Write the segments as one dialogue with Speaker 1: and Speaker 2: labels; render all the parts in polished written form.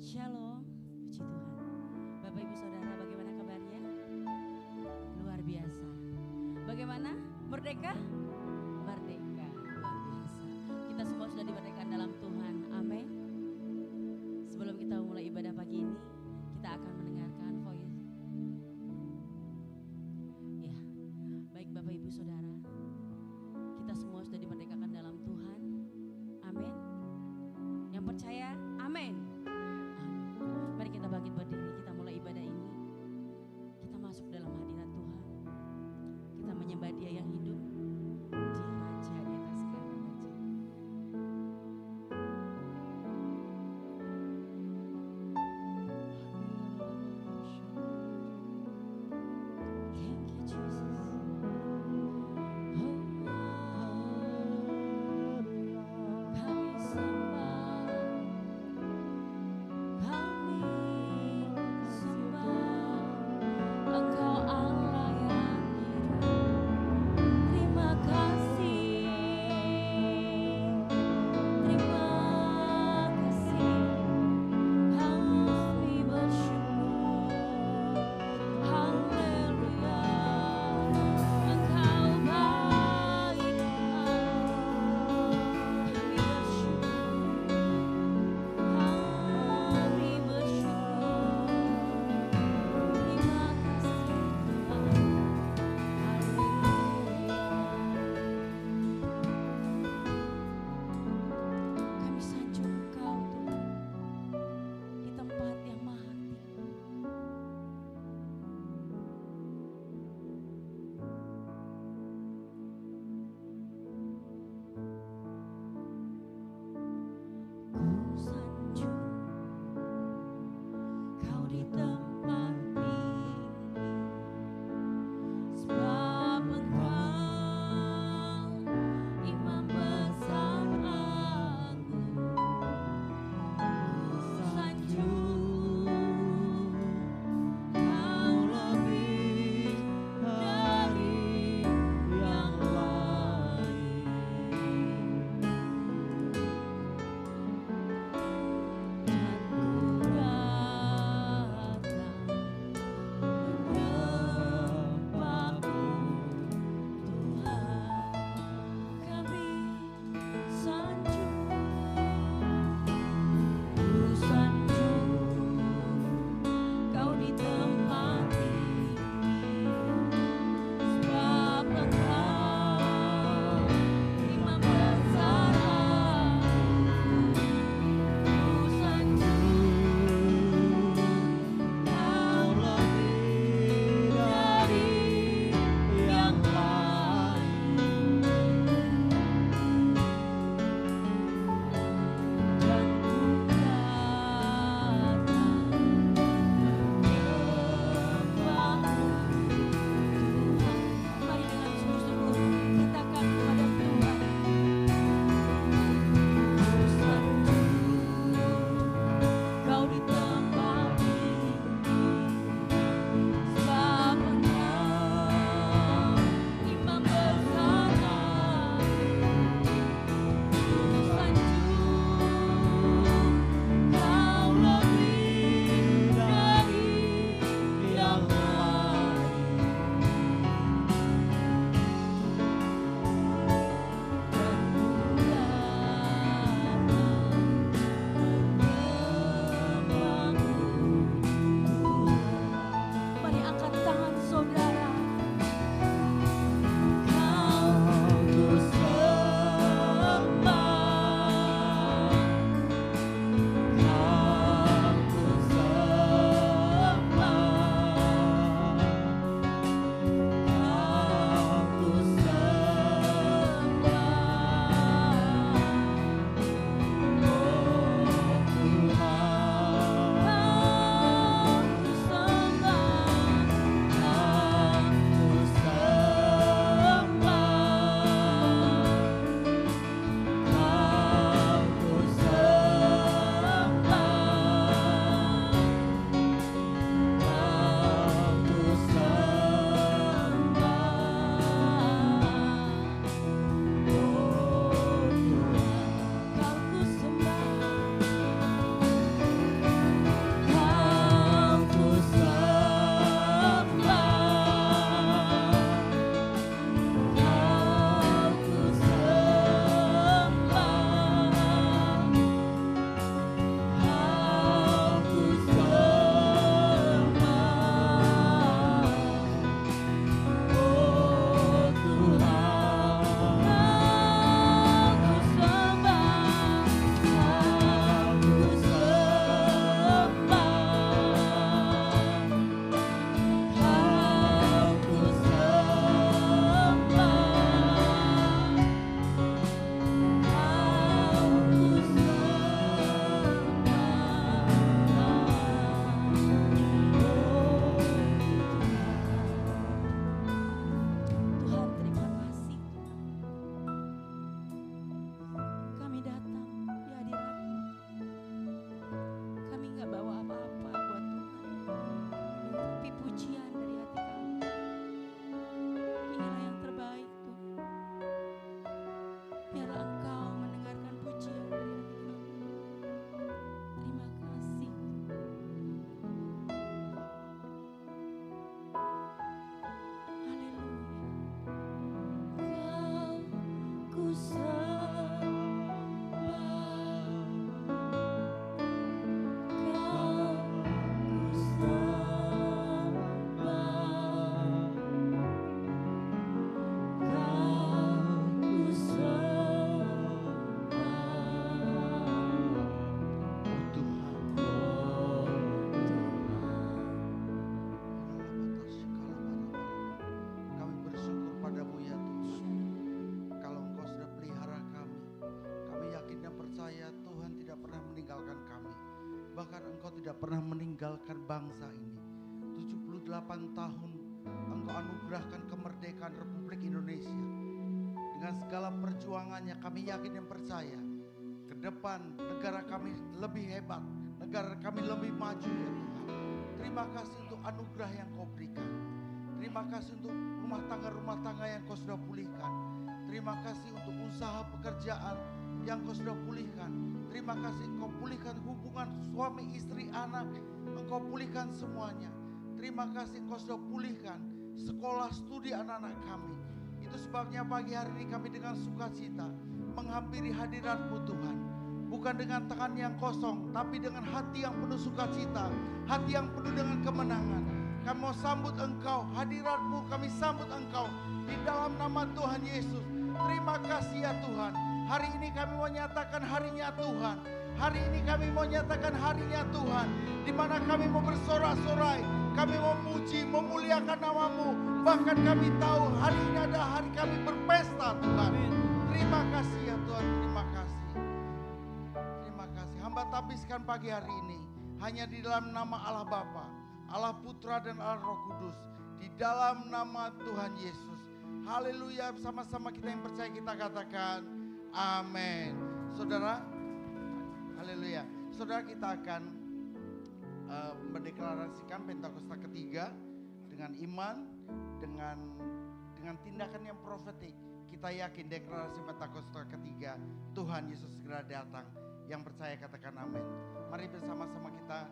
Speaker 1: Shalom, puji Tuhan. Bapak Ibu Saudara, bagaimana kabarnya? Luar biasa. Bagaimana? Merdeka? Merdeka, luar biasa. Kita semua sudah dimerdekakan dalam Tuhan, amin. Sebelum kita mulai ibadah pagi ini, kita akan mendengarkan voice. Ya, baik Bapak Ibu Saudara, kita semua sudah dimerdekakan dalam Tuhan, amin. Yang percaya, amin. Mari kita bangkit berdiri, kita mulai ibadah ini. Kita masuk dalam hadirat Tuhan. Kita menyembah Dia yang hidup. Biarlah Engkau mendengarkan pujian dari hati kami. Terima kasih. Haleluya. Kau ku sembah. Kau ku sembah.
Speaker 2: Kami bersyukur padamu ya Tuhan. Kalau Engkau sudah pelihara kami, kami yakin dan percaya Tuhan tidak pernah meninggalkan kami. Bahkan Engkau tidak pernah meninggalkan bangsa ini. 78 tahun Engkau anugerahkan kemerdekaan Republik Indonesia. Dengan segala perjuangannya kami yakin dan percaya ke depan negara kami lebih hebat, negara kami lebih maju ya Tuhan. Terima kasih untuk anugerah yang Kau berikan. Terima kasih untuk rumah tangga yang Kau sudah pulihkan. Terima kasih untuk usaha pekerjaan yang Kau sudah pulihkan. Terima kasih Engkau pulihkan hubungan suami, istri, anak. Engkau pulihkan semuanya. Terima kasih Engkau sudah pulihkan sekolah studi anak-anak kami. Itu sebabnya pagi hari ini kami dengan sukacita menghampiri hadirat-Mu Tuhan. Bukan dengan tangan yang kosong, tapi dengan hati yang penuh sukacita, hati yang penuh dengan kemenangan. Kami mau sambut Engkau, hadirat-Mu kami sambut Engkau di dalam nama Tuhan Yesus. Terima kasih ya Tuhan. Hari ini kami mau nyatakan harinya Tuhan. Hari ini kami mau nyatakan harinya Tuhan, di mana kami mau bersorak-sorai, kami mau muji, memuliakan nama-Mu. Bahkan kami tahu hari ini adalah hari kami berpesta Tuhan. Terima kasih ya Tuhan, terima kasih. Terima kasih. Hamba tapiskan pagi hari ini hanya di dalam nama Allah Bapa, Allah Putra dan Allah Roh Kudus, di dalam nama Tuhan Yesus. Haleluya, bersama-sama kita yang percaya kita katakan amin. Saudara, haleluya. Saudara, kita akan mendeklarasikan Pentakosta ketiga dengan iman, dengan tindakan yang profetik. Kita yakin deklarasi Pentakosta ketiga Tuhan Yesus segera datang. Yang percaya katakan amin. Mari bersama-sama kita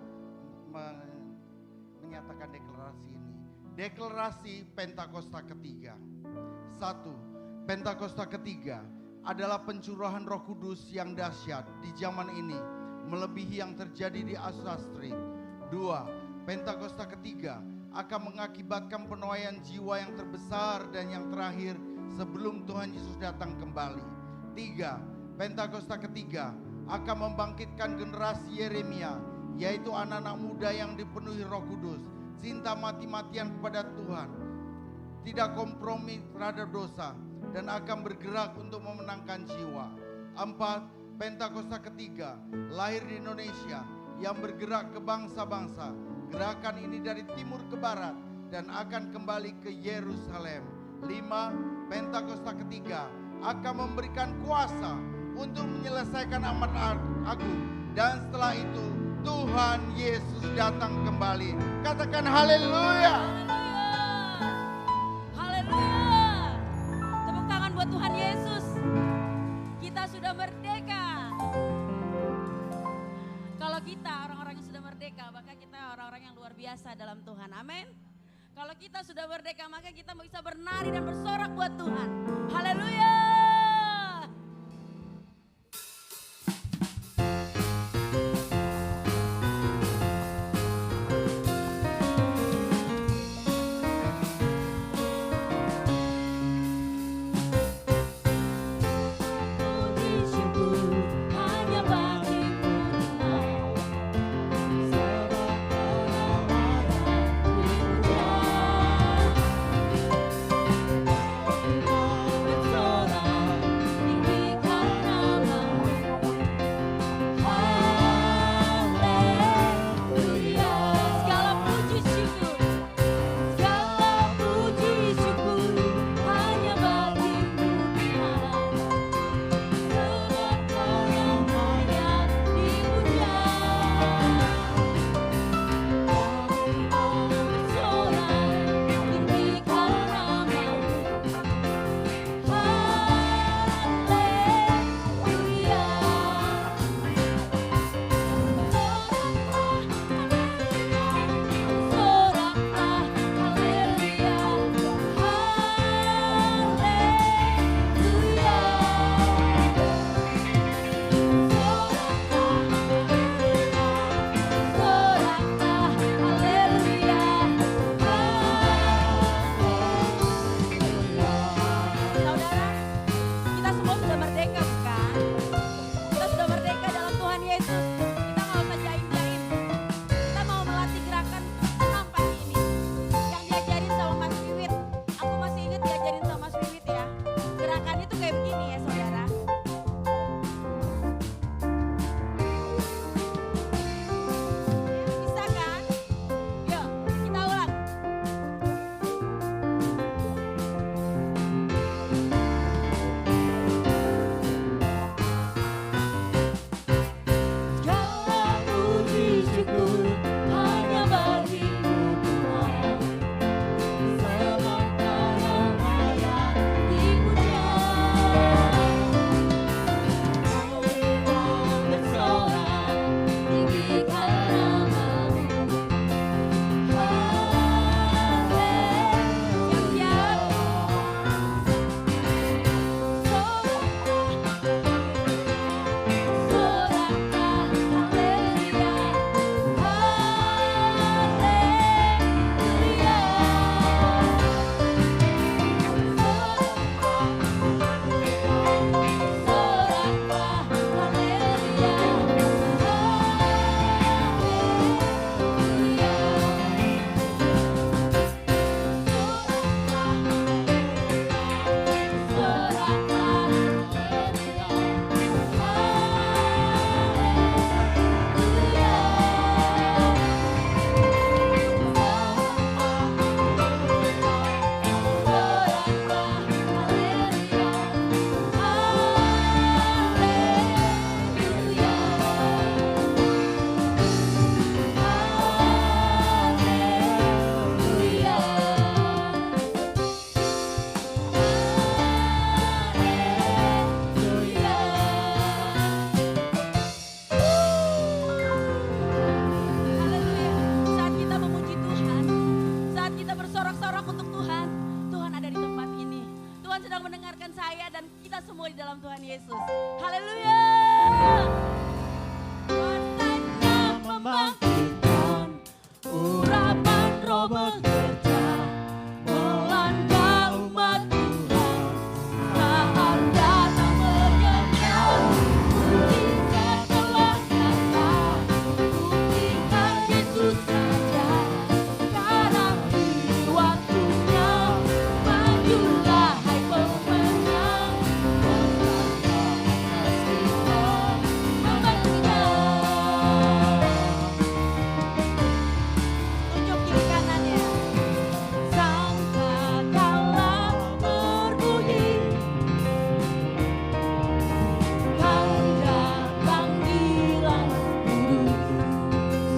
Speaker 2: menyatakan deklarasi ini. Deklarasi Pentakosta ketiga. 1. Pentakosta ketiga adalah pencurahan Roh Kudus yang dahsyat di zaman ini, melebihi yang terjadi di Azusa Street. 2. Pentakosta ketiga akan mengakibatkan penuaian jiwa yang terbesar dan yang terakhir sebelum Tuhan Yesus datang kembali. 3. Pentakosta ketiga akan membangkitkan generasi Yeremia, yaitu anak-anak muda yang dipenuhi Roh Kudus, cinta mati-matian kepada Tuhan, tidak kompromi terhadap dosa, dan akan bergerak untuk memenangkan jiwa. 4. Pentakosta ketiga lahir di Indonesia yang bergerak ke bangsa-bangsa. Gerakan ini dari timur ke barat dan akan kembali ke Yerusalem. 5. Pentakosta ketiga akan memberikan kuasa untuk menyelesaikan amat agung, dan setelah itu Tuhan Yesus datang kembali. Katakan haleluya.
Speaker 1: Haleluya. Tepuk tangan buat Tuhan Yesus. Kita sudah merdeka. Kalau kita orang-orang yang sudah merdeka, maka kita orang-orang yang luar biasa dalam Tuhan. Amin. Kalau kita sudah merdeka, maka kita bisa bernari dan bersorak buat Tuhan. Haleluya.
Speaker 3: Sebab
Speaker 1: semua di dalam Tuhan Yesus. Haleluya. Kuasanya membangkitkan, urapan roh bekerja, melanda umat Tuhan. Saat datang menyerang, mujizat telah nyata. Buktikan Yesus saja, sekarang ini waktunya. Majulah hai pemenang, tunjuk kiri kanannya. Sangkakala berbunyi, tanda panggilan kudus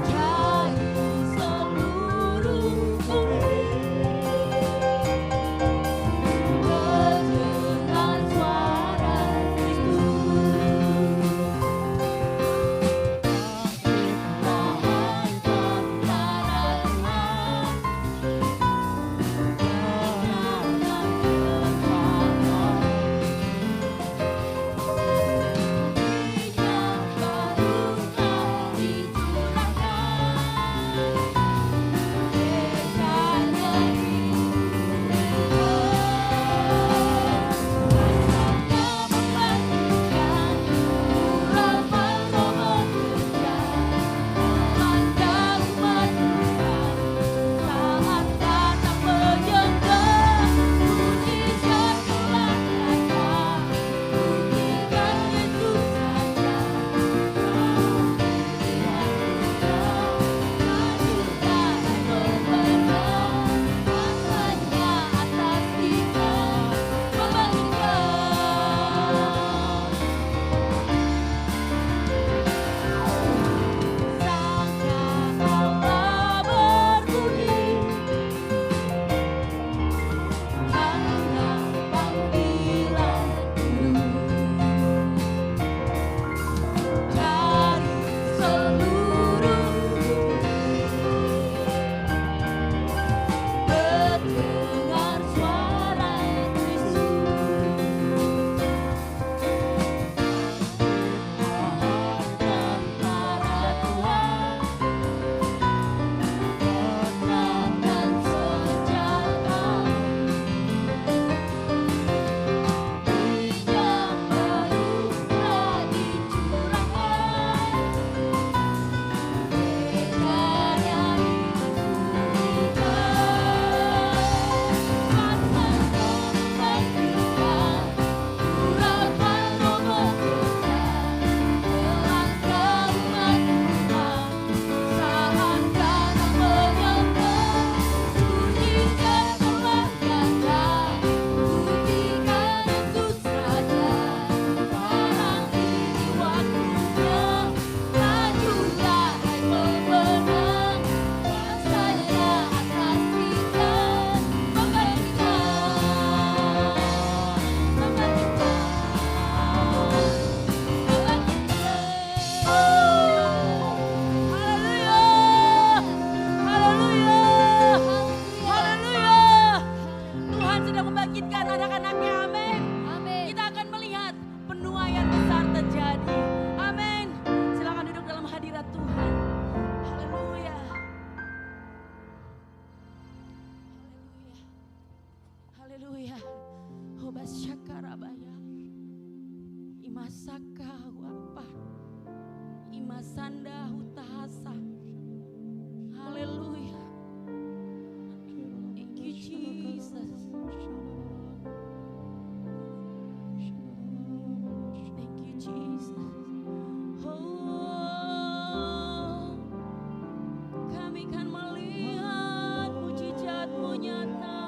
Speaker 1: dari seluruh bumi. Terdengar suara Kristus. Wahai tentara Tuhan, dengarkan firman-Nya. Minyak baru telah dicurahkan, dekatnya kuasanya membangkitkan, urapan roh bekerja, melanda umat Tuhan. Saat datang menyerang, mujizat telah nyata. Buktikan Yesus saja, sekarang ini waktunya. Majulah hai pemenang, kuasanya atas kita membangkitkan. Sangkakala berbunyi, tanda panggilan kudus dari seluruh bumi. Terdengar suara Kristus. Wahai tentara Tuhan, gunakan senjata. Minyak baru telah dicurahkan, dekatnya dipulihkan. Kuasanya membangkitkan, anak-anaknya, amin. Kita akan melihat penuaian besar terjadi, amin. Silakan duduk dalam hadirat Tuhan. Haleluya. Haleluya. Hobas syakarabaya. Imasaka wapa. Imasanda hutahasa. Haleluya. Thank you Jesus. Thank you Jesus. Oh, kami kan melihat mujizat-Mu nyata.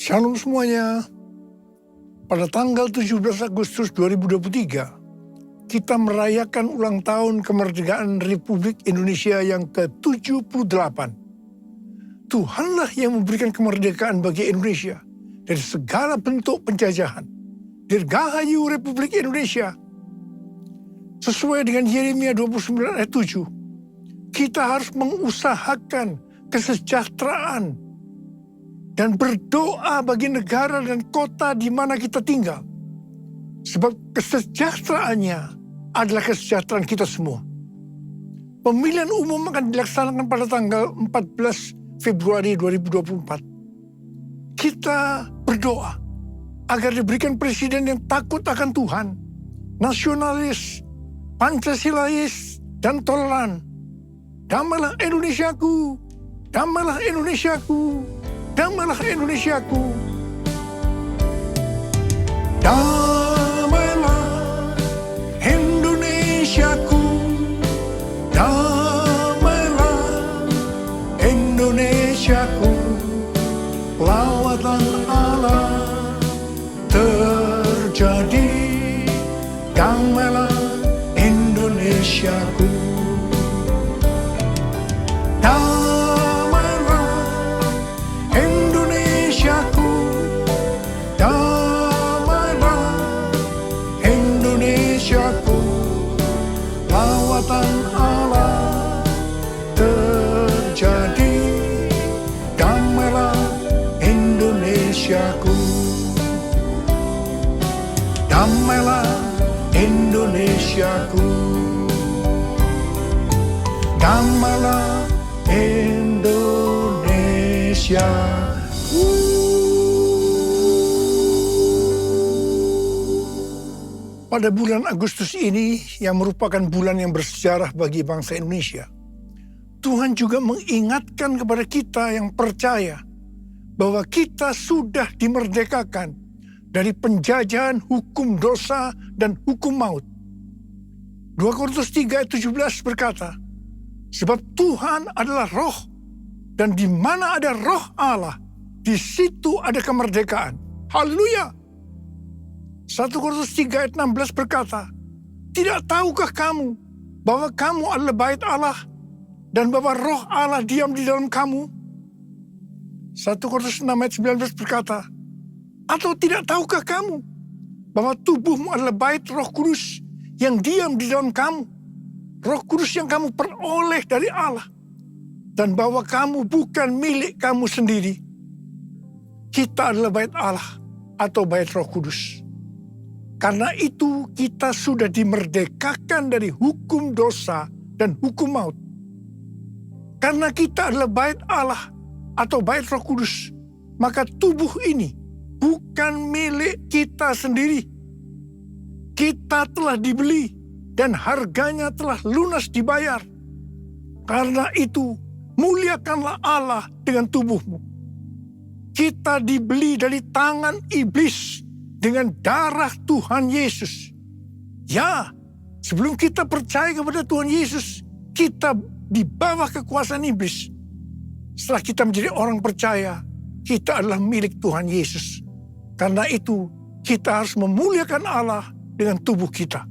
Speaker 3: Shalom semuanya. Pada tanggal 17 Agustus 2023, kita merayakan ulang tahun kemerdekaan Republik Indonesia yang ke-78. Tuhanlah yang memberikan kemerdekaan bagi Indonesia dari segala bentuk penjajahan. Dirgahayu Republik Indonesia. Sesuai dengan Yeremia 29 ayat 7, kita harus mengusahakan kesejahteraan dan berdoa bagi negara dan kota di mana kita tinggal. Sebab kesejahteraannya adalah kesejahteraan kita semua. Pemilihan umum akan dilaksanakan pada tanggal 14 Februari 2024. Kita berdoa agar diberikan presiden yang takut akan Tuhan, nasionalis, Pancasilais, dan toleran. Damailah Indonesiaku, damailah Indonesiaku, damailah Indonesiaku. Damailah Indonesiaku, damailah Indonesiaku. Lawatan Allah terjadi, damailah Indonesiaku. Damailah Indonesiaku, damailah Indonesiaku. Lawatan Allah terjadi, damailah Indonesiaku. Damailah Indonesiaku, damailah Indonesia. Pada bulan Agustus ini, yang merupakan bulan yang bersejarah bagi bangsa Indonesia, Tuhan juga mengingatkan kepada kita yang percaya bahwa kita sudah dimerdekakan dari penjajahan hukum dosa dan hukum maut. 2 Korintus 3 ayat 17 berkata, sebab Tuhan adalah roh, dan di mana ada roh Allah, di situ ada kemerdekaan. Haleluya. 1 Korintus 3 ayat 16 berkata, tidak tahukah kamu bahwa kamu adalah bait Allah, dan bahwa roh Allah diam di dalam kamu? 1 Korintus 6 ayat 19 berkata, atau tidak tahukah kamu bahwa tubuhmu adalah bait Roh Kudus yang diam di dalam kamu, Roh Kudus yang kamu peroleh dari Allah, dan bahwa kamu bukan milik kamu sendiri. Kita adalah bait Allah atau bait Roh Kudus. Karena itu kita sudah dimerdekakan dari hukum dosa dan hukum maut. Karena kita adalah bait Allah atau bait Roh Kudus, maka tubuh ini bukan milik kita sendiri. Kita telah dibeli dan harganya telah lunas dibayar. Karena itu, muliakanlah Allah dengan tubuhmu. Kita dibeli dari tangan iblis dengan darah Tuhan Yesus. Ya, sebelum kita percaya kepada Tuhan Yesus, kita di bawah kekuasaan iblis. Setelah kita menjadi orang percaya, kita adalah milik Tuhan Yesus. Karena itu, kita harus memuliakan Allah dengan tubuh kita.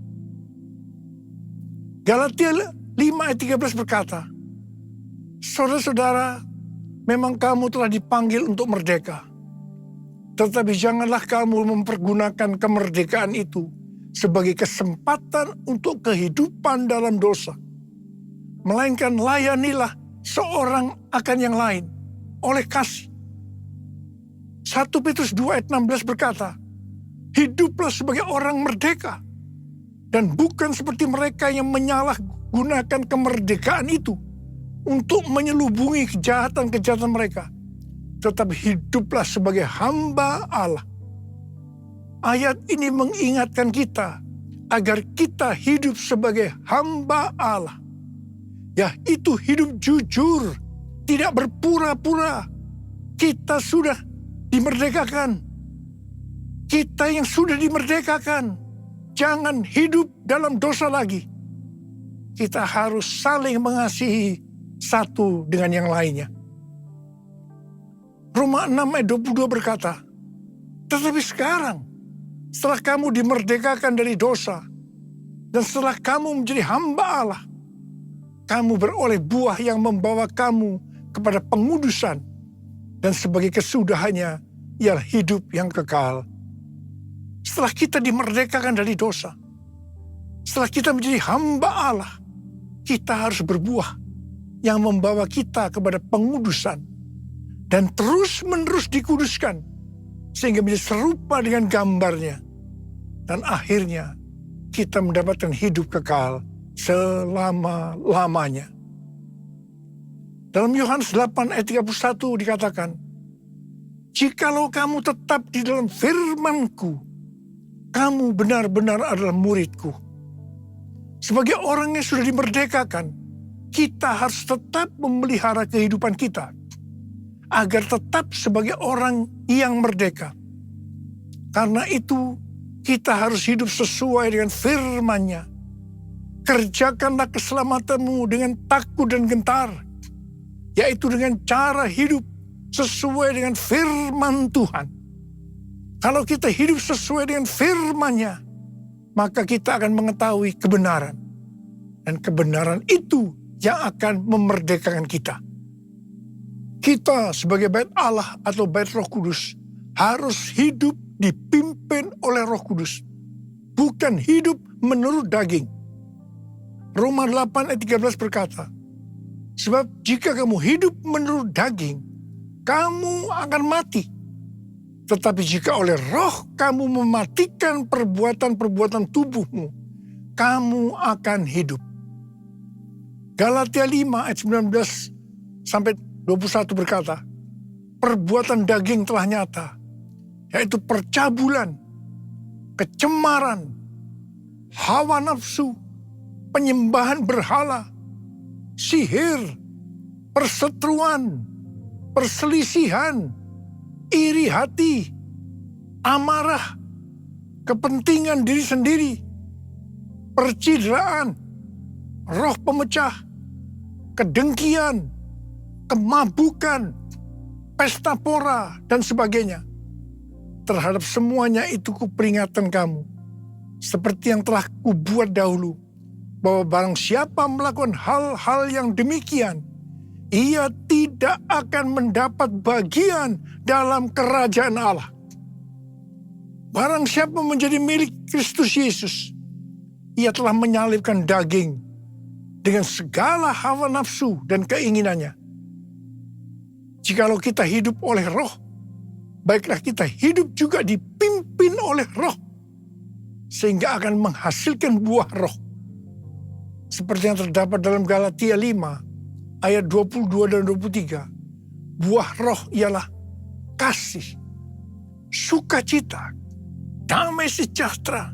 Speaker 3: Galatia 5 ayat 13 berkata, saudara-saudara, memang kamu telah dipanggil untuk merdeka. Tetapi janganlah kamu mempergunakan kemerdekaan itu sebagai kesempatan untuk kehidupan dalam dosa. Melainkan layanilah seorang akan yang lain oleh kasih. 1 Petrus 2 ayat 16 berkata, hiduplah sebagai orang merdeka, dan bukan seperti mereka yang menyalahgunakan kemerdekaan itu untuk menyelubungi kejahatan-kejahatan mereka, tetapi hiduplah sebagai hamba Allah. Ayat ini mengingatkan kita agar kita hidup sebagai hamba Allah, yaitu hidup jujur, tidak berpura-pura. Kita sudah dimerdekakan. Kita yang sudah dimerdekakan, jangan hidup dalam dosa lagi. Kita harus saling mengasihi satu dengan yang lainnya. Roma 6 ayat 22 berkata, tetapi sekarang, setelah kamu dimerdekakan dari dosa, dan setelah kamu menjadi hamba Allah, kamu beroleh buah yang membawa kamu kepada pengudusan, dan sebagai kesudahannya ialah hidup yang kekal. Setelah kita dimerdekakan dari dosa, setelah kita menjadi hamba Allah, kita harus berbuah yang membawa kita kepada pengudusan dan terus-menerus dikuduskan sehingga menjadi serupa dengan gambarnya. Dan akhirnya kita mendapatkan hidup kekal selama-lamanya. Dalam Yohanes 8 ayat 31 dikatakan, jikalau kamu tetap di dalam firman-Ku, kamu benar-benar adalah murid-Ku. Sebagai orang yang sudah dimerdekakan, kita harus tetap memelihara kehidupan kita agar tetap sebagai orang yang merdeka. Karena itu kita harus hidup sesuai dengan firman-Nya. Kerjakanlah keselamatanmu dengan takut dan gentar, yaitu dengan cara hidup sesuai dengan firman Tuhan. Kalau kita hidup sesuai dengan firman-Nya, maka kita akan mengetahui kebenaran. Dan kebenaran itu yang akan memerdekakan kita. Kita sebagai bait Allah atau bait Roh Kudus harus hidup dipimpin oleh Roh Kudus, bukan hidup menurut daging. Roma 8 ayat 13 berkata, sebab jika kamu hidup menurut daging, kamu akan mati. Tetapi jika oleh Roh kamu mematikan perbuatan-perbuatan tubuhmu, kamu akan hidup. Galatia 5 ayat 19 sampai 21 berkata, perbuatan daging telah nyata, yaitu percabulan, kecemaran, hawa nafsu, penyembahan berhala, sihir, perseteruan, perselisihan, iri hati, amarah, kepentingan diri sendiri, percideraan, roh pemecah, kedengkian, kemabukan, pesta pora, dan sebagainya. Terhadap semuanya itu kuperingatkan kamu, seperti yang telah kubuat dahulu, bahwa barang siapa melakukan hal-hal yang demikian, ia tidak akan mendapat bagian dalam kerajaan Allah. Barang siapa menjadi milik Kristus Yesus, ia telah menyalibkan daging dengan segala hawa nafsu dan keinginannya. Jikalau kita hidup oleh Roh, baiklah kita hidup juga dipimpin oleh Roh, sehingga akan menghasilkan buah Roh. Seperti yang terdapat dalam Galatia 5 ayat 22 dan 23. Buah Roh ialah kasih, sukacita, damai sejahtera,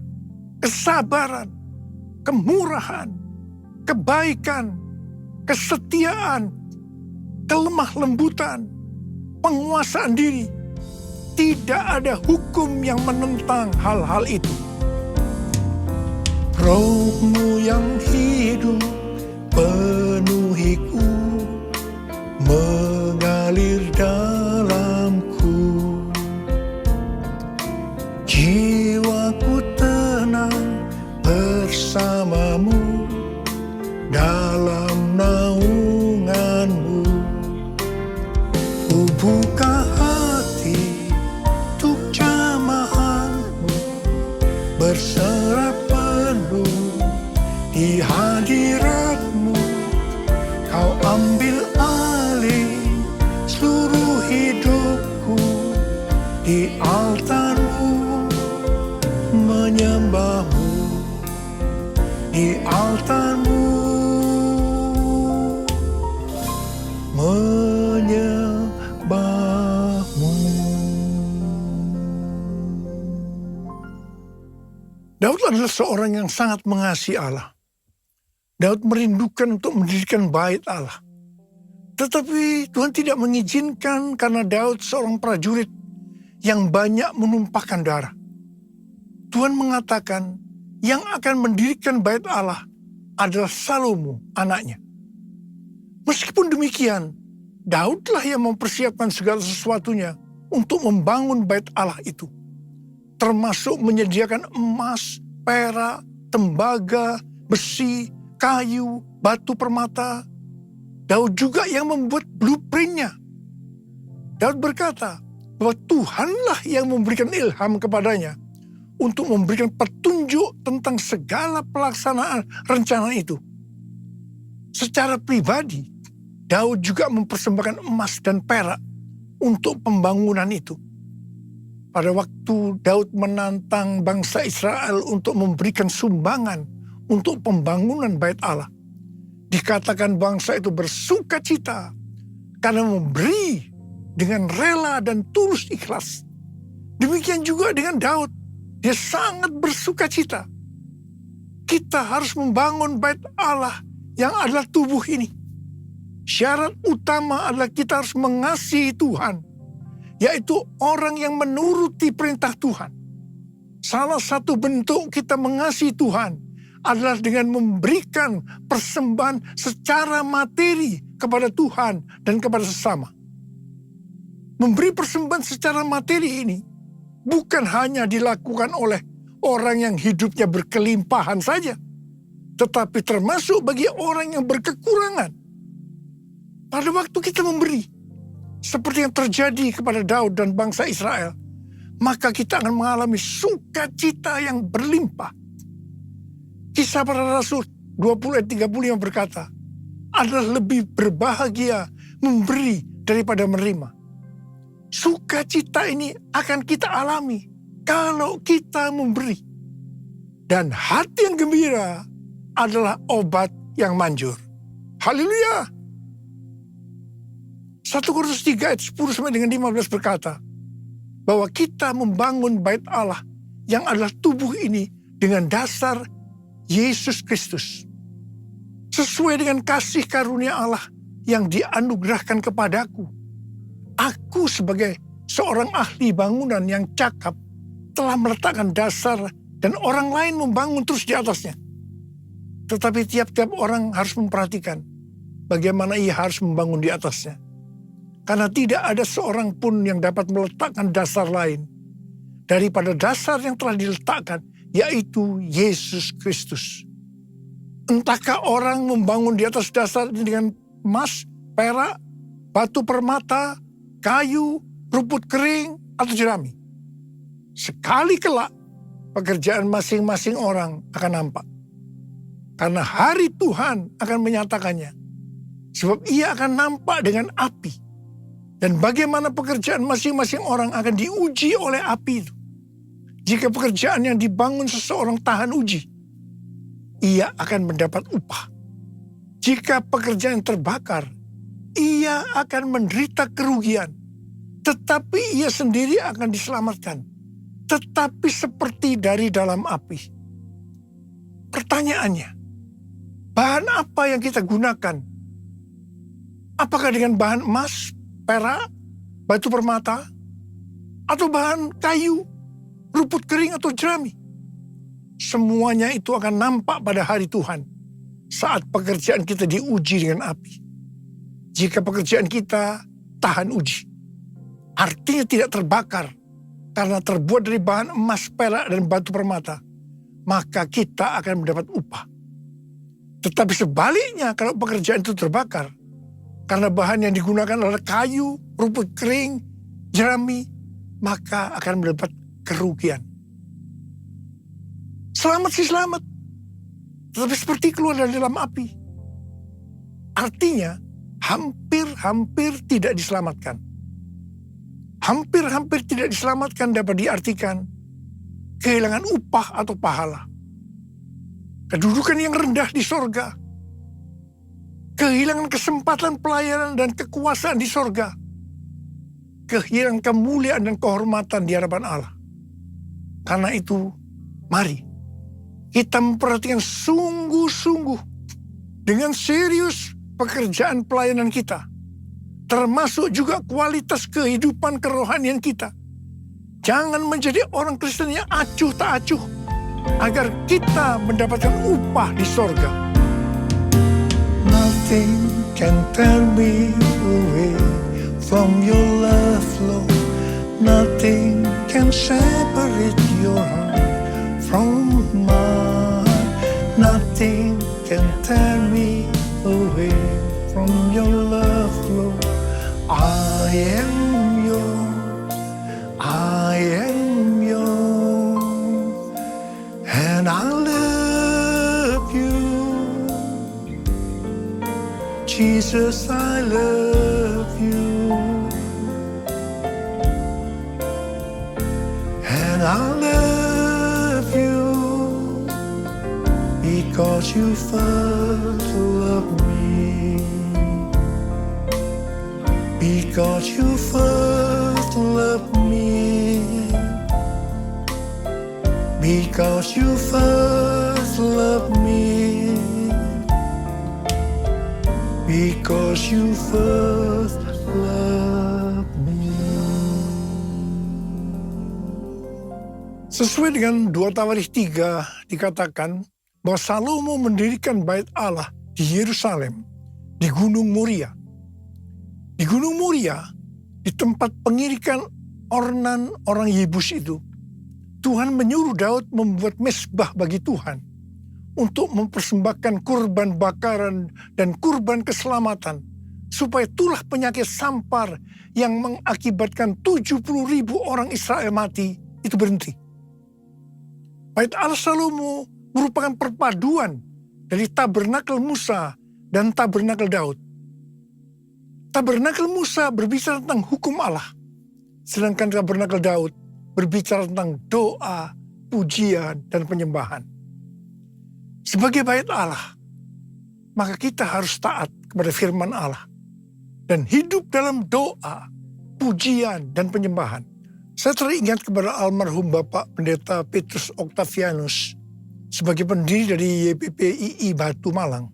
Speaker 3: kesabaran, kemurahan, kebaikan, kesetiaan, kelemah lembutan, penguasaan diri. Tidak ada hukum yang menentang hal-hal itu. Roh-Mu yang hidup penuhiku, mengalir dalamku. Jiwaku tenang bersamamu dalam naungan-Mu. Ku buka hati untuk jamahan-Mu, berserah penuh di hadirat-Mu. Kau ambil alih seluruh hidupku, di altar-Mu menyembah-Mu, di altar-Mu menyembah-Mu. Daud adalah seorang yang sangat mengasihi Allah. Daud merindukan untuk mendirikan bait Allah. Tetapi Tuhan tidak mengizinkan karena Daud seorang prajurit yang banyak menumpahkan darah. Tuhan mengatakan yang akan mendirikan bait Allah adalah Salomo, anaknya. Meskipun demikian, Daudlah yang mempersiapkan segala sesuatunya untuk membangun bait Allah itu. Termasuk menyediakan emas, perak, tembaga, besi, kayu, batu permata. Daud juga yang membuat blueprintnya. Daud berkata bahwa Tuhanlah yang memberikan ilham kepadanya untuk memberikan petunjuk tentang segala pelaksanaan rencana itu. Secara pribadi, Daud juga mempersembahkan emas dan perak untuk pembangunan itu. Pada waktu Daud menantang bangsa Israel untuk memberikan sumbangan untuk pembangunan bait Allah, dikatakan bangsa itu bersuka cita karena memberi dengan rela dan tulus ikhlas. Demikian juga dengan Daud, dia sangat bersuka cita. Kita harus membangun bait Allah yang adalah tubuh ini. Syarat utama adalah kita harus mengasihi Tuhan, yaitu orang yang menuruti perintah Tuhan. Salah satu bentuk kita mengasihi Tuhan adalah dengan memberikan persembahan secara materi kepada Tuhan dan kepada sesama. Memberi persembahan secara materi ini bukan hanya dilakukan oleh orang yang hidupnya berkelimpahan saja, tetapi termasuk bagi orang yang berkekurangan. Pada waktu kita memberi, seperti yang terjadi kepada Daud dan bangsa Israel, maka kita akan mengalami sukacita yang berlimpah. Kisah para Rasul 20 ayat 35 berkata, adalah lebih berbahagia memberi daripada menerima. Sukacita ini akan kita alami kalau kita memberi. Dan hati yang gembira adalah obat yang manjur. Haleluya! 1 Korintus 3 ayat 10 sampai dengan 15 berkata, bahwa kita membangun bait Allah yang adalah tubuh ini dengan dasar Yesus Kristus. Sesuai dengan kasih karunia Allah yang dianugerahkan kepadaku. Aku sebagai seorang ahli bangunan yang cakap telah meletakkan dasar dan orang lain membangun terus di atasnya. Tetapi tiap-tiap orang harus memperhatikan bagaimana ia harus membangun di atasnya. Karena tidak ada seorang pun yang dapat meletakkan dasar lain daripada dasar yang telah diletakkan, yaitu Yesus Kristus. Entahkah orang membangun di atas dasar dengan emas, perak, batu permata, kayu, rumput kering, atau jerami. Sekali kelak, pekerjaan masing-masing orang akan nampak. Karena hari Tuhan akan menyatakannya. Sebab ia akan nampak dengan api. Dan bagaimana pekerjaan masing-masing orang akan diuji oleh api itu. Jika pekerjaan yang dibangun seseorang tahan uji, ia akan mendapat upah. Jika pekerjaan terbakar, ia akan menderita kerugian. Tetapi ia sendiri akan diselamatkan. Tetapi seperti dari dalam api. Pertanyaannya, bahan apa yang kita gunakan? Apakah dengan bahan emas, perak, batu permata, atau bahan kayu, rumput kering atau jerami? Semuanya itu akan nampak pada hari Tuhan saat pekerjaan kita diuji dengan api. Jika pekerjaan kita tahan uji, artinya tidak terbakar karena terbuat dari bahan emas, perak, dan batu permata, maka kita akan mendapat upah. Tetapi sebaliknya, kalau pekerjaan itu terbakar karena bahan yang digunakan adalah kayu, rumput kering, jerami, maka akan mendapat kerugian. Selamat sih selamat, tetapi seperti keluar dari dalam api. Artinya, hampir-hampir tidak diselamatkan. Hampir-hampir tidak diselamatkan dapat diartikan kehilangan upah atau pahala. Kedudukan yang rendah di sorga. Kehilangan kesempatan pelayanan dan kekuasaan di sorga. Kehilangan kemuliaan dan kehormatan di hadapan Allah. Karena itu, mari kita memperhatikan sungguh-sungguh dengan serius pekerjaan pelayanan kita. Termasuk juga kualitas kehidupan kerohanian kita. Jangan menjadi orang Kristen yang acuh tak acuh. Agar kita mendapatkan upah di sorga. Nothing can tear me away from your love, Lord. Nothing can separate your heart from mine. Nothing can tear me away from your love, Lord. I am yours, I am yours, and I love you. Jesus, I love you, and I love you because you first loved me. Because you first loved me. Because you first loved me. Because you first loved me. Sesuai dengan 2 Tawarikh 3 dikatakan bahwa Salomo mendirikan bait Allah di Yerusalem, di Gunung Moria. Di Gunung Moria, di tempat pengirikan Ornan orang Yebus itu, Tuhan menyuruh Daud membuat mezbah bagi Tuhan untuk mempersembahkan kurban bakaran dan kurban keselamatan, supaya tulah penyakit sampar yang mengakibatkan 70.000 orang Israel mati itu berhenti. Bait Allah Salomo merupakan perpaduan dari tabernakel Musa dan tabernakel Daud. Tabernakel Musa berbicara tentang hukum Allah, sedangkan tabernakel Daud berbicara tentang doa, pujian, dan penyembahan. Sebagai bait Allah, maka kita harus taat kepada firman Allah dan hidup dalam doa, pujian, dan penyembahan. Saya teringat kepada almarhum Bapak Pendeta Petrus Octavianus sebagai pendiri dari YPPII Batu Malang.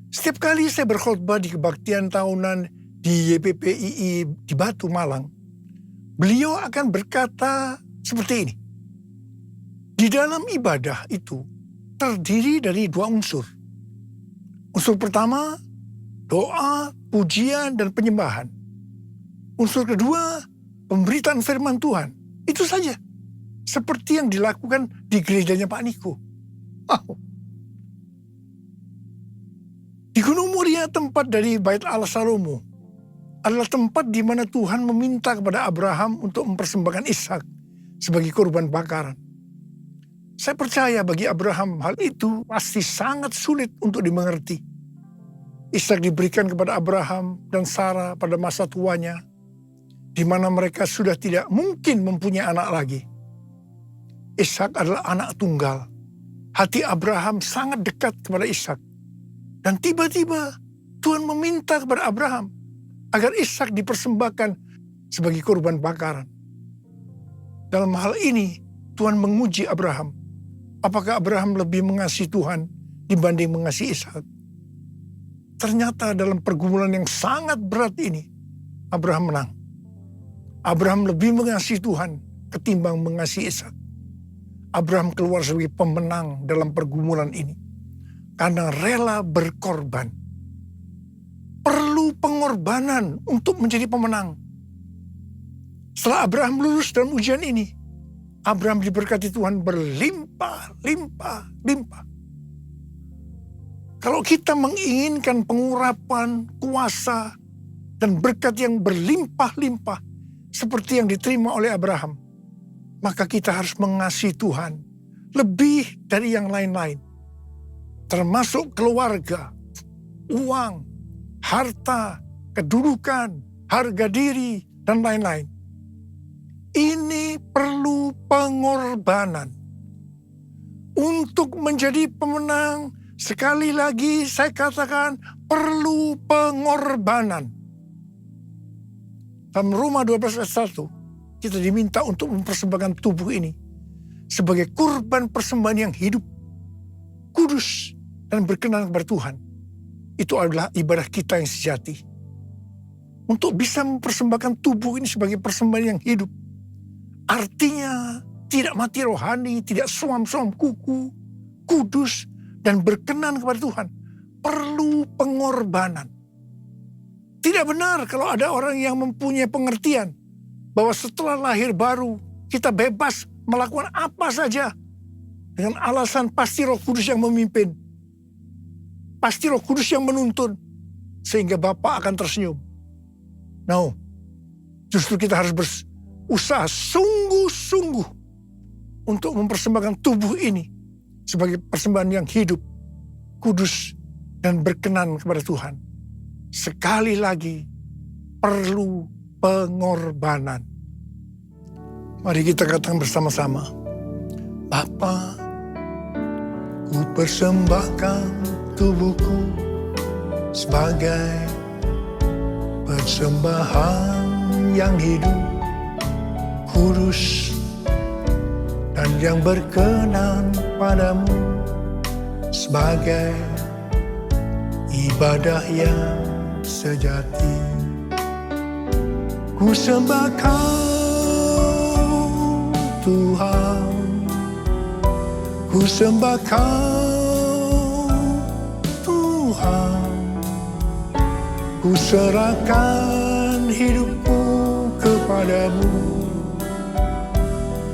Speaker 3: Setiap kali saya berkhotbah di kebaktian tahunan di YPPII di Batu Malang, beliau akan berkata seperti ini. Di dalam ibadah itu terdiri dari 2 unsur. Unsur pertama, doa, pujian, dan penyembahan. Unsur kedua, pemberitaan firman Tuhan. Itu saja. Seperti yang dilakukan di gerejanya Pak Niko. Di Gunung Moria, tempat dari bait Allah Salomo, adalah tempat di mana Tuhan meminta kepada Abraham untuk mempersembahkan Ishak sebagai kurban bakaran. Saya percaya bagi Abraham hal itu pasti sangat sulit untuk dimengerti. Ishak diberikan kepada Abraham dan Sarah pada masa tuanya, di mana mereka sudah tidak mungkin mempunyai anak lagi. Ishak adalah anak tunggal. Hati Abraham sangat dekat kepada Ishak. Dan tiba-tiba Tuhan meminta kepada Abraham agar Ishak dipersembahkan sebagai kurban bakaran. Dalam hal ini Tuhan menguji Abraham. Apakah Abraham lebih mengasihi Tuhan dibanding mengasihi Ishak? Ternyata dalam pergumulan yang sangat berat ini, Abraham menang. Abraham lebih mengasihi Tuhan ketimbang mengasihi Ishak. Abraham keluar sebagai pemenang dalam pergumulan ini, karena rela berkorban. Perlu pengorbanan untuk menjadi pemenang. Setelah Abraham lulus dalam ujian ini, Abraham diberkati Tuhan berlimpah-limpah. Kalau kita menginginkan pengurapan, kuasa, dan berkat yang berlimpah-limpah seperti yang diterima oleh Abraham, maka kita harus mengasihi Tuhan lebih dari yang lain-lain. Termasuk keluarga, uang, harta, kedudukan, harga diri, dan lain-lain. Ini perlu pengorbanan. Untuk menjadi pemenang, sekali lagi saya katakan perlu pengorbanan. Dalam Roma 12 ayat 1, kita diminta untuk mempersembahkan tubuh ini sebagai kurban persembahan yang hidup, kudus, dan berkenan kepada Tuhan. Itu adalah ibadah kita yang sejati. Untuk bisa mempersembahkan tubuh ini sebagai persembahan yang hidup, artinya tidak mati rohani, tidak suam-suam kuku, kudus, dan berkenan kepada Tuhan. Perlu pengorbanan. Tidak benar kalau ada orang yang mempunyai pengertian bahwa setelah lahir baru kita bebas melakukan apa saja dengan alasan pasti Roh Kudus yang memimpin. Pasti Roh Kudus yang menuntun sehingga Bapa akan tersenyum. No, justru kita harus berusaha sungguh-sungguh untuk mempersembahkan tubuh ini sebagai persembahan yang hidup, kudus, dan berkenan kepada Tuhan. Sekali lagi, perlu pengorbanan. Mari kita katakan bersama-sama, Bapa, ku persembahkan tubuhku sebagai persembahan yang hidup, kudus, dan yang berkenan padamu sebagai ibadah yang sejati. Ku sembah Kau Tuhan, ku sembah Kau Tuhan, ku serahkan hidupku kepadamu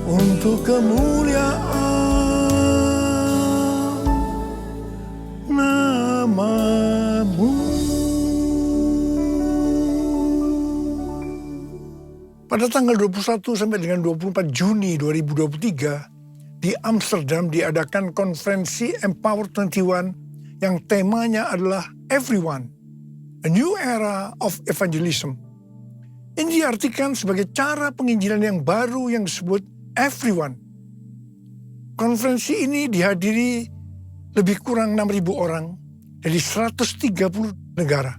Speaker 3: untuk kemuliaan nama-Mu. Pada tanggal 21 sampai dengan 24 Juni 2023 di Amsterdam diadakan konferensi Empower 21 yang temanya adalah Everyone, A New Era of Evangelism. Ini diartikan sebagai cara penginjilan yang baru yang disebut Everyone. Konferensi ini dihadiri lebih kurang 6.000 orang dari 130 negara.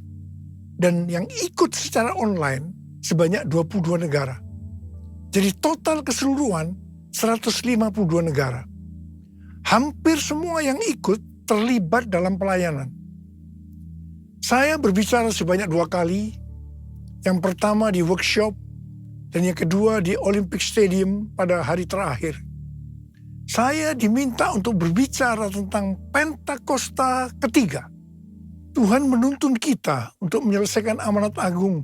Speaker 3: Dan yang ikut secara online sebanyak 22 negara. Jadi total keseluruhan 152 negara. Hampir semua yang ikut terlibat dalam pelayanan. Saya berbicara sebanyak 2 kali. Yang pertama di workshop dan yang kedua di Olympic Stadium pada hari terakhir. Saya diminta untuk berbicara tentang Pentakosta ketiga. Tuhan menuntun kita untuk menyelesaikan amanat agung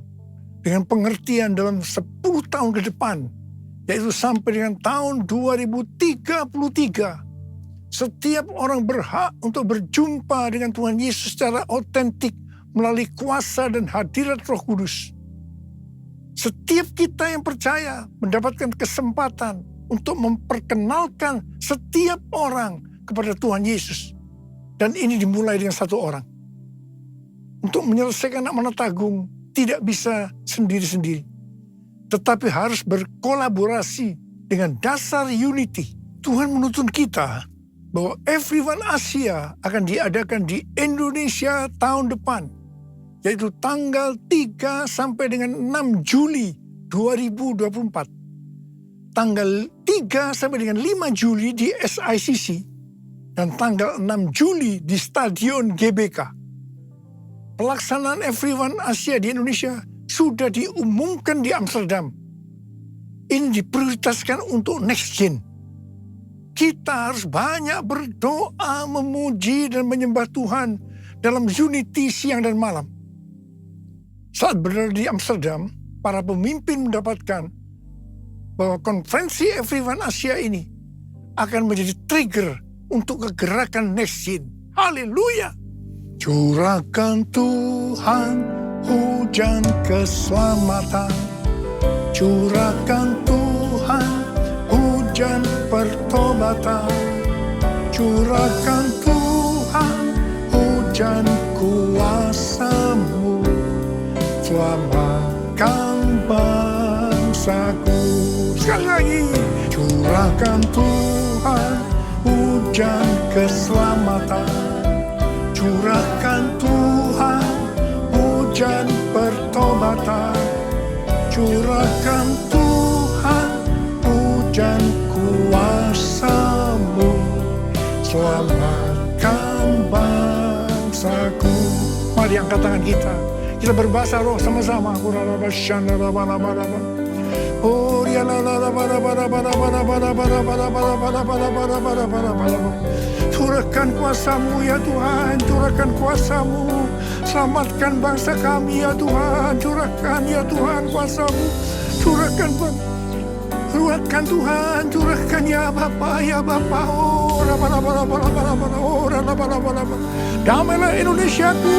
Speaker 3: dengan pengertian dalam 10 tahun ke depan, yaitu sampai dengan tahun 2033. Setiap orang berhak untuk berjumpa dengan Tuhan Yesus secara otentik melalui kuasa dan hadirat Roh Kudus. Setiap kita yang percaya mendapatkan kesempatan untuk memperkenalkan setiap orang kepada Tuhan Yesus. Dan ini dimulai dengan 1 orang. Untuk menyelesaikan amanat agung tidak bisa sendiri-sendiri. Tetapi harus berkolaborasi dengan dasar unity. Tuhan menuntun kita bahwa Everyone Asia akan diadakan di Indonesia tahun depan. Yaitu tanggal 3 sampai dengan 6 Juli 2024. Tanggal 3 sampai dengan 5 Juli di SICC. Dan tanggal 6 Juli di Stadion GBK. Pelaksanaan Everyone Asia di Indonesia sudah diumumkan di Amsterdam. Ini diprioritaskan untuk next gen. Kita harus banyak berdoa, memuji dan menyembah Tuhan dalam unity siang dan malam. Saat berada di Amsterdam, para pemimpin mendapatkan bahwa konferensi Everyone Asia ini akan menjadi trigger untuk kegerakan next gen. Haleluya! Curahkan Tuhan hujan keselamatan. Curahkan Tuhan hujan pertobatan. Curahkan Tuhan hujan kuasa-Mu. Selamatkan bangsaku. Sekali lagi. Curahkan Tuhan hujan keselamatan. Curahkan Tuhan hujan pertobatan. Curahkan Tuhan hujan kuasa-Mu. Selamatkan bangsaku. Mari angkat tangan kita. Kita berbahasa roh sama-sama. Oh, ya la la la la Curahkan kuasa-Mu ya Tuhan, curahkan kuasa-Mu. Selamatkan bangsa kami ya Tuhan, curahkan ya Tuhan kuasa-Mu. Curahkan Tuhan, curahkan ya Bapa, ya Bapa. Damailah Indonesiaku,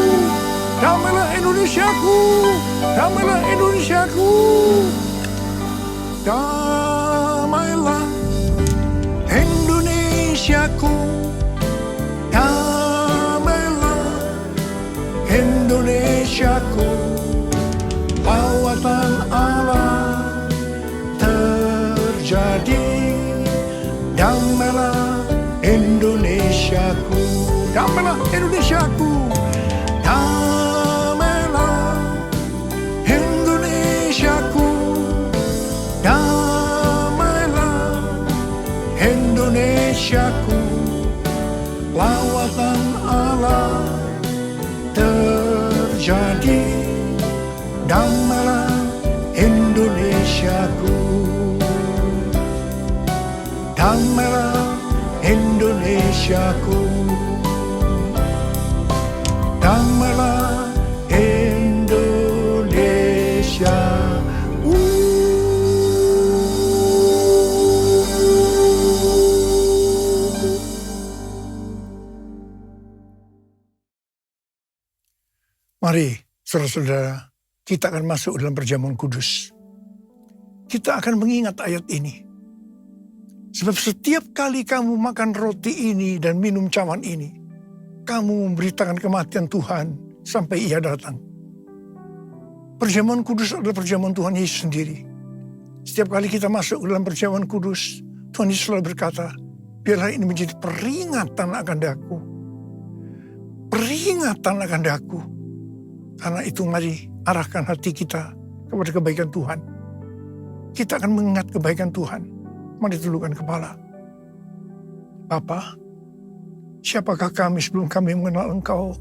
Speaker 3: damailah Indonesiaku, damailah Indonesiaku. Damailah Indonesiaku, damailah Indonesiaku. Lawatan Allah terjadi, damailah Indonesiaku, damailah Indonesiaku, damailah Indonesiaku, damailah Indonesiaku. Lawatan Allah terjadi, damailah Indonesiaku, damailah Indonesiaku, damailah Indonesia. Mari, saudara-saudara, kita akan masuk dalam perjamuan kudus. Kita akan mengingat ayat ini. Sebab setiap kali kamu makan roti ini dan minum cawan ini, kamu memberitakan kematian Tuhan sampai Ia datang. Perjamuan kudus adalah perjamuan Tuhan Yesus sendiri. Setiap kali kita masuk dalam perjamuan kudus, Tuhan Yesus selalu berkata, biarlah ini menjadi peringatan akan daku. Peringatan akan daku. Karena itu mari arahkan hati kita kepada kebaikan Tuhan. Kita akan mengingat kebaikan Tuhan. Mari tundukkan kepala. Bapa, siapakah kami sebelum kami mengenal Engkau?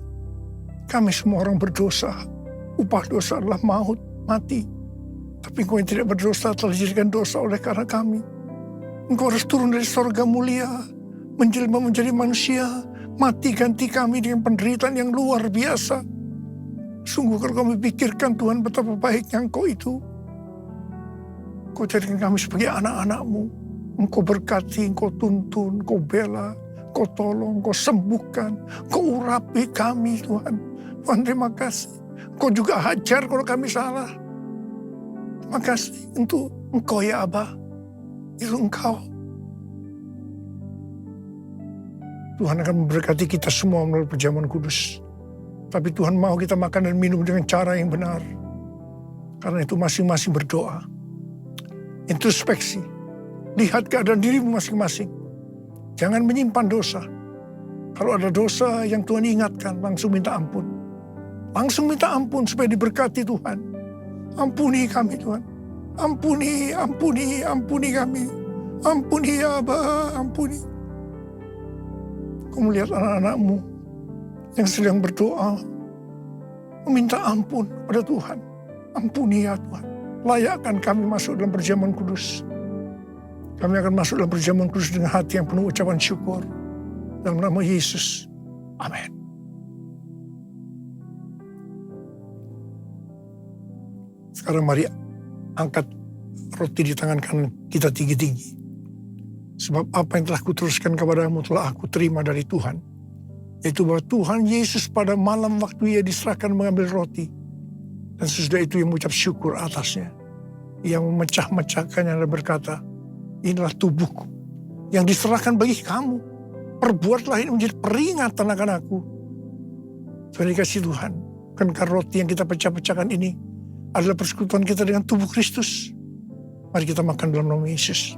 Speaker 3: Kami semua orang berdosa. Upah dosa adalah maut, mati. Tapi Engkau yang tidak berdosa telah dijadikan dosa oleh karena kami. Engkau harus turun dari sorga mulia, menjelma menjadi manusia, mati ganti kami dengan penderitaan yang luar biasa. Sungguh kalau kami pikirkan Tuhan betapa baiknya Engkau itu. Engkau jadikan kami sebagai anak-anak-Mu. Engkau berkati, Engkau tuntun, Engkau bela, Engkau tolong, Engkau sembuhkan, Engkau urapi kami Tuhan. Tuhan terima kasih. Engkau juga hajar kalau kami salah. Terima kasih untuk Engkau ya Abah. Itu Engkau. Tuhan akan memberkati kita semua melalui perjamuan kudus. Tapi Tuhan mau kita makan dan minum dengan cara yang benar. Karena itu masing-masing berdoa. Introspeksi. Lihat keadaan dirimu masing-masing. Jangan menyimpan dosa. Kalau ada dosa yang Tuhan ingatkan, langsung minta ampun. Langsung minta ampun supaya diberkati Tuhan. Ampuni kami Tuhan. Ampuni kami. Ampuni ya Abah, ampuni. Kau melihat anak-anak-Mu yang sedang berdoa, meminta ampun pada Tuhan. Ampuni ya Tuhan. Layakkan kami masuk dalam perjamuan kudus. Kami akan masuk dalam perjamuan kudus dengan hati yang penuh ucapan syukur. Dalam nama Yesus. Amin. Sekarang mari angkat roti di tangan kanan kita tinggi-tinggi. Sebab apa yang telah kuteruskan kepadamu telah aku terima dari Tuhan. Yaitu bahwa Tuhan Yesus pada malam waktu Ia diserahkan mengambil roti. Dan sesudah itu Ia mengucap syukur atasnya. Ia memecah-mecahkannya dan berkata, inilah tubuhku yang diserahkan bagi kamu. Perbuatlah ini menjadi peringatan akan aku. Tuhan dikasih Tuhan. Karena roti yang kita pecah-pecahkan ini adalah persekutuan kita dengan tubuh Kristus. Mari kita makan dalam nama Yesus.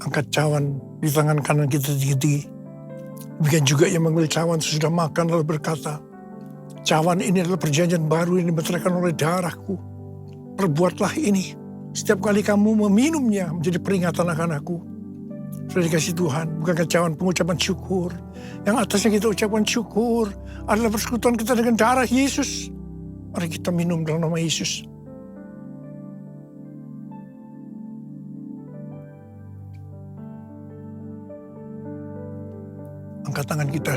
Speaker 3: Angkat cawan di tangan kanan kita tinggi-tinggi. Demikian juga yang mengambil cawan sesudah makan lalu berkata, cawan ini adalah perjanjian baru yang dimeteraikan oleh darahku. Perbuatlah ini Setiap kali kamu meminumnya menjadi peringatan akan aku. Sudah dikasih Tuhan, bukan kecauan pengucapan syukur. Yang atasnya kita ucapkan syukur adalah persekutuan kita dengan darah Yesus. Mari kita minum dalam nama Yesus. Angkat tangan kita,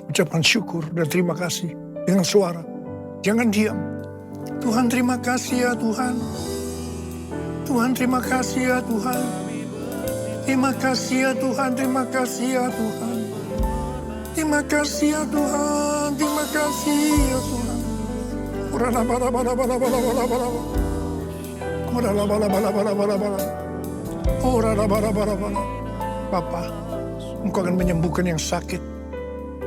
Speaker 3: ucapkan syukur dan terima kasih dengan suara. Jangan diam. Tuhan terima kasih ya Tuhan. Tuhan terima kasih ya Tuhan. Terima kasih ya Tuhan, terima kasih ya Tuhan. Terima kasih ya Tuhan, terima kasih ya Tuhan. Bapa, Engkau akan menyembuhkan yang sakit.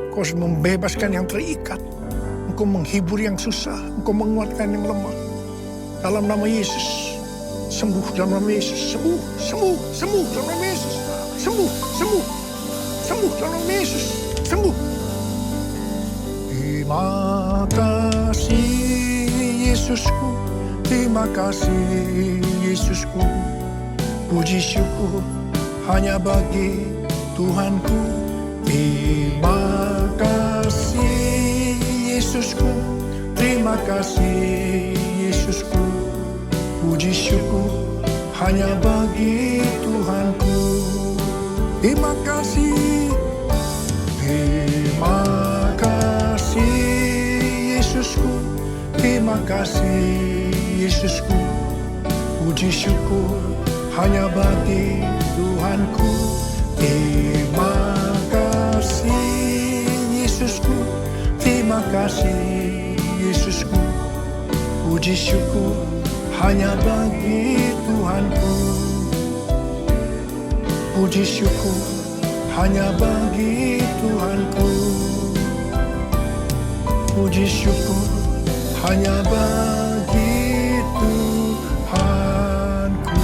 Speaker 3: Engkau akan membebaskan yang terikat. Engkau menghibur yang susah. Engkau menguatkan yang lemah. Dalam nama Yesus. Sembuh dalam nama Yesus. Sembuh, sembuh, sembuh dalam nama Yesus. Sembuh, sembuh, sembuh dalam nama Yesus. Sembuh. Terima kasih Yesusku. Terima kasih Yesusku. Puji syukur hanya bagi Tuhanku. Terima kasih Yesusku. Terima kasih Yesusku. Puji syukur hanya bagi Tuhanku. Terima kasih. Terima kasih Yesusku. Terima kasih Yesusku. Puji syukur hanya bagi Tuhanku. Terima kasih Yesusku. Terima kasih Yesusku. Puji syukur hanya bagi Tuhanku. Puji syukur hanya bagi Tuhanku. Puji syukur hanya bagi Tuhanku.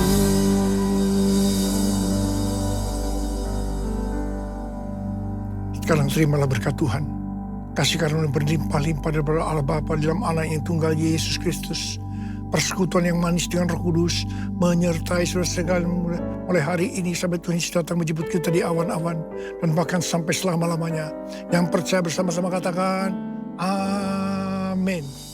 Speaker 3: Sekarang terimalah berkat Tuhan. Kasih karunia berlimpah-limpah daripada Allah Bapa dalam Anak yang tunggal Yesus Kristus. Persekutuan yang manis dengan Roh Kudus menyertai saudara sekalian mulai hari ini sampai Tuhan Yesus datang menjemput kita di awan-awan dan bahkan sampai selama-lamanya. Yang percaya bersama-sama katakan amin.